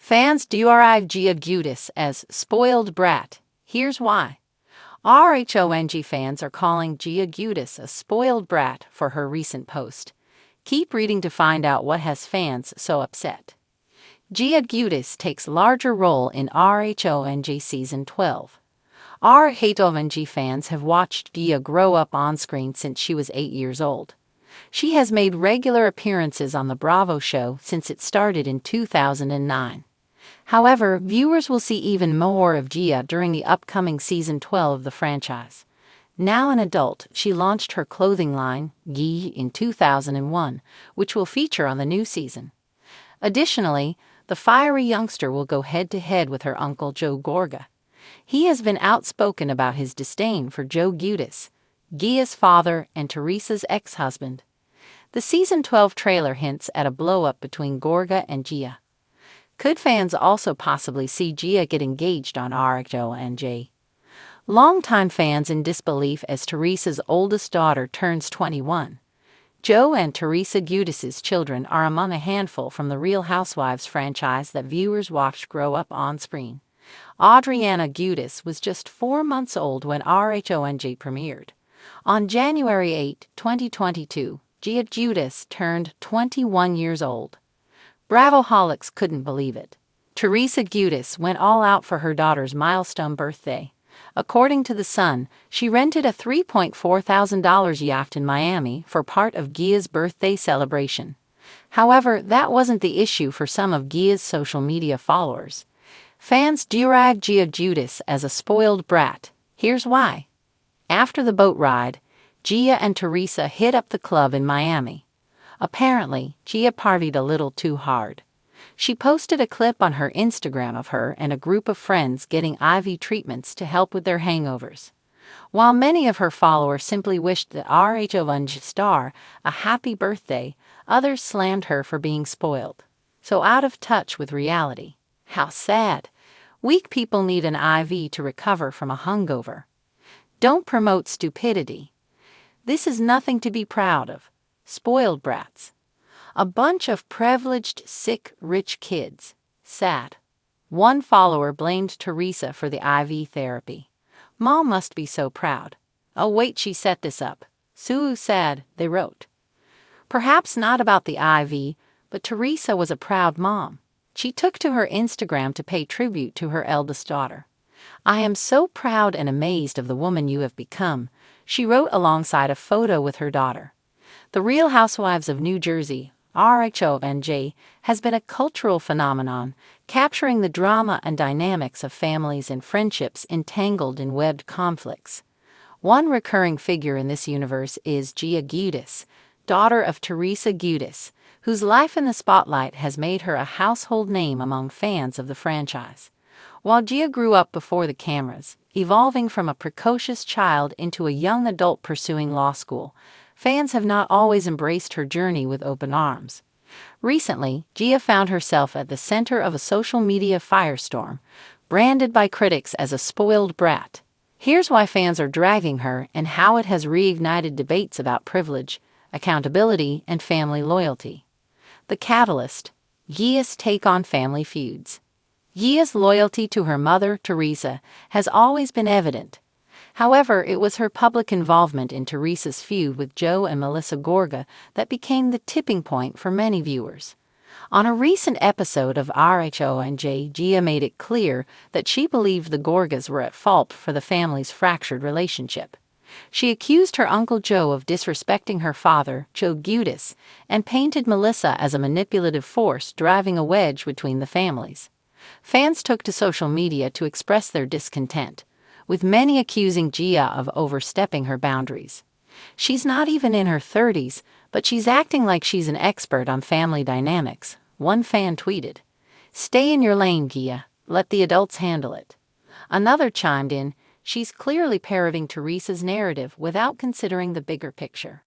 Fans derive Giudice as spoiled brat. Here's why. RHONG fans are calling Giudice a spoiled brat for her recent post. Keep reading to find out what has fans so upset. Giudice takes larger role in RHONG Season 12. RHONG fans have watched Gia grow up on screen since she was 8 years old. She has made regular appearances on the Bravo show since it started in 2009. However, viewers will see even more of Gia during the upcoming Season 12 of the franchise. Now an adult, she launched her clothing line, Giudice, in 2001, which will feature on the new season. Additionally, the fiery youngster will go head-to-head with her uncle Joe Gorga. He has been outspoken about his disdain for Joe Giudice, Gia's father and Teresa's ex-husband. The Season 12 trailer hints at a blow-up between Gorga and Gia. Could fans also possibly see Gia get engaged on RHONG? Longtime fans in disbelief as Teresa's oldest daughter turns 21. Joe and Teresa Giudice's children are among a handful from the Real Housewives franchise that viewers watched grow up on screen. Adriana Giudice was just 4 months old when RHONG premiered. On January 8, 2022, Gia Giudice turned 21 years old. Bravoholics couldn't believe it. Teresa Giudice went all out for her daughter's milestone birthday. According to The Sun, she rented a $3,400 yacht in Miami for part of Gia's birthday celebration. However, that wasn't the issue for some of Gia's social media followers. Fans deride Gia Giudice as a spoiled brat. Here's why. After the boat ride, Gia and Teresa hit up the club in Miami. Apparently, Gia partied a little too hard. She posted a clip on her Instagram of her and a group of friends getting IV treatments to help with their hangovers. While many of her followers simply wished the RHONG star a happy birthday, others slammed her for being spoiled. So out of touch with reality. How sad. Weak people need an IV to recover from a hungover. Don't promote stupidity. This is nothing to be proud of. Spoiled brats. A bunch of privileged, sick, rich kids. Sad. One follower blamed Teresa for the IV therapy. Mom must be so proud. Oh wait, she set this up. Sue sad, they wrote. Perhaps not about the IV, but Teresa was a proud mom. She took to her Instagram to pay tribute to her eldest daughter. I am so proud and amazed of the woman you have become, she wrote alongside a photo with her daughter. The Real Housewives of New Jersey, RHONG, has been a cultural phenomenon, capturing the drama and dynamics of families and friendships entangled in webbed conflicts. One recurring figure in this universe is Gia Giudice, daughter of Teresa Giudice, whose life in the spotlight has made her a household name among fans of the franchise. While Gia grew up before the cameras, evolving from a precocious child into a young adult pursuing law school, fans have not always embraced her journey with open arms. Recently, Gia found herself at the center of a social media firestorm, branded by critics as a spoiled brat. Here's why fans are dragging her and how it has reignited debates about privilege, accountability, and family loyalty. The catalyst: Gia's take on family feuds. Gia's loyalty to her mother, Teresa, has always been evident. However, it was her public involvement in Teresa's feud with Joe and Melissa Gorga that became the tipping point for many viewers. On a recent episode of RHONG, Gia made it clear that she believed the Gorgas were at fault for the family's fractured relationship. She accused her Uncle Joe of disrespecting her father, Joe Giudice, and painted Melissa as a manipulative force driving a wedge between the families. Fans took to social media to express their discontent, with many accusing Gia of overstepping her boundaries. She's not even in her 30s, but she's acting like she's an expert on family dynamics, one fan tweeted. Stay in your lane, Gia. Let the adults handle it. Another chimed in, she's clearly parroting Teresa's narrative without considering the bigger picture.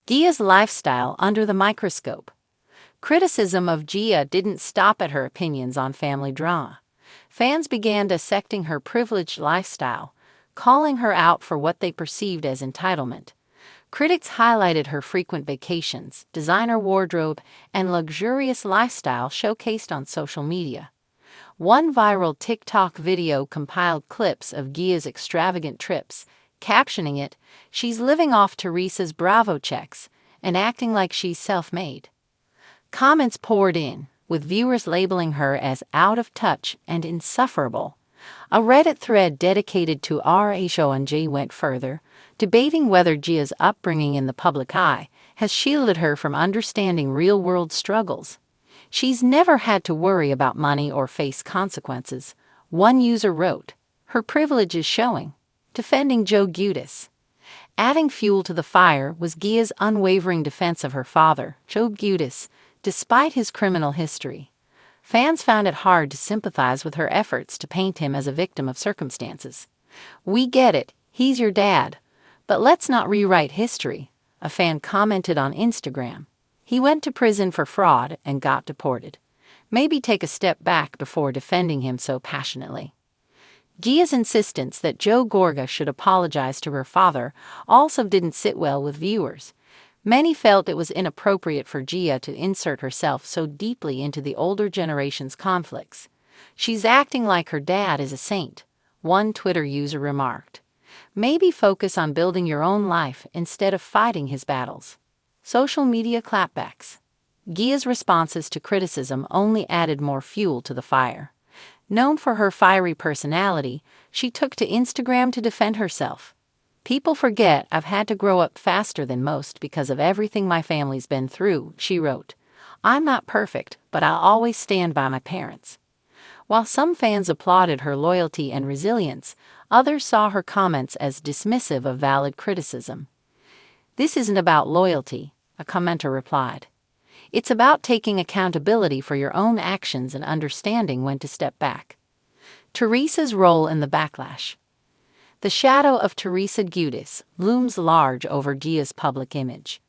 Gia's lifestyle under the microscope. Criticism of Gia didn't stop at her opinions on family drama. Fans began dissecting her privileged lifestyle, calling her out for what they perceived as entitlement. Critics highlighted her frequent vacations, designer wardrobe, and luxurious lifestyle showcased on social media. One viral TikTok video compiled clips of Gia's extravagant trips, captioning it, "She's living off Teresa's Bravo checks and acting like she's self-made." Comments poured in, with viewers labeling her as out of touch and insufferable. A Reddit thread dedicated to RHONJ went further, debating whether Gia's upbringing in the public eye has shielded her from understanding real-world struggles. "She's never had to worry about money or face consequences," one user wrote. "Her privilege is showing," defending Giudice. Adding fuel to the fire was Gia's unwavering defense of her father, Giudice, despite his criminal history. Fans found it hard to sympathize with her efforts to paint him as a victim of circumstances. "We get it, he's your dad. But let's not rewrite history," a fan commented on Instagram. "He went to prison for fraud and got deported. Maybe take a step back before defending him so passionately." Gia's insistence that Joe Gorga should apologize to her father also didn't sit well with viewers. Many felt it was inappropriate for Gia to insert herself so deeply into the older generation's conflicts. "She's acting like her dad is a saint," one Twitter user remarked. "Maybe focus on building your own life instead of fighting his battles." Social media clapbacks. Gia's responses to criticism only added more fuel to the fire. Known for her fiery personality, she took to Instagram to defend herself. "People forget I've had to grow up faster than most because of everything my family's been through," she wrote. "I'm not perfect, but I'll always stand by my parents." While some fans applauded her loyalty and resilience, others saw her comments as dismissive of valid criticism. "This isn't about loyalty," a commenter replied. "It's about taking accountability for your own actions and understanding when to step back." Teresa's role in the backlash. The shadow of Teresa Giudice looms large over Gia's public image.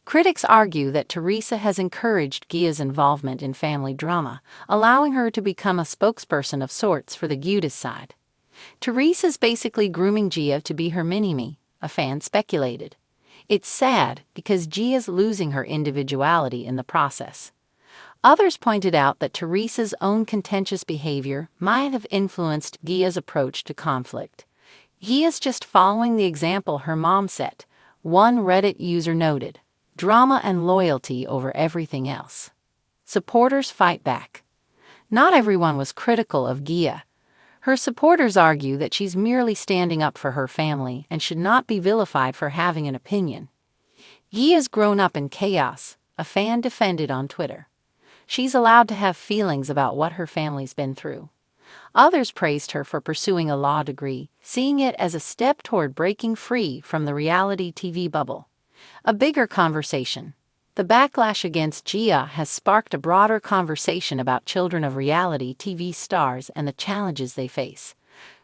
Critics argue that Teresa has encouraged Gia's involvement in family drama, allowing her to become a spokesperson of sorts for the Giudice side. "Teresa's basically grooming Gia to be her mini-me," a fan speculated. "It's sad because Gia's losing her individuality in the process." Others pointed out that Teresa's own contentious behavior might have influenced Gia's approach to conflict. "Gia's just following the example her mom set," one Reddit user noted. "Drama and loyalty over everything else." Supporters fight back. Not everyone was critical of Gia. Her supporters argue that she's merely standing up for her family and should not be vilified for having an opinion. "Gia's grown up in chaos," a fan defended on Twitter. "She's allowed to have feelings about what her family's been through." Others praised her for pursuing a law degree, seeing it as a step toward breaking free from the reality TV bubble. A bigger conversation. The backlash against Gia has sparked a broader conversation about children of reality TV stars and the challenges they face.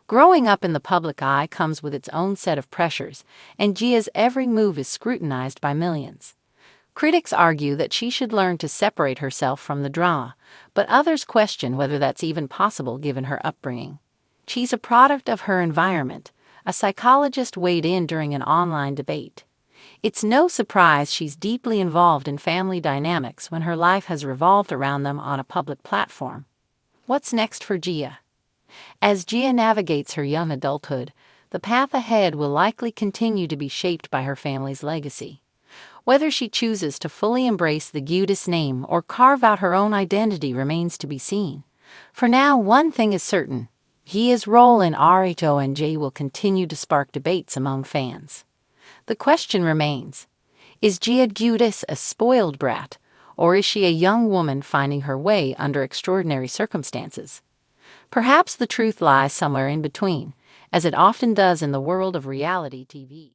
Growing up in the public eye comes with its own set of pressures, and Gia's every move is scrutinized by millions. Critics argue that she should learn to separate herself from the drama, but others question whether that's even possible given her upbringing. "She's a product of her environment," a psychologist weighed in during an online debate. "It's no surprise she's deeply involved in family dynamics when her life has revolved around them on a public platform." What's next for Gia? As Gia navigates her young adulthood, the path ahead will likely continue to be shaped by her family's legacy. Whether she chooses to fully embrace the Giudice name or carve out her own identity remains to be seen. For now, one thing is certain: Gia's role in RHONJ will continue to spark debates among fans. The question remains: is Gia Giudice a spoiled brat, or is she a young woman finding her way under extraordinary circumstances? Perhaps the truth lies somewhere in between, as it often does in the world of reality TV.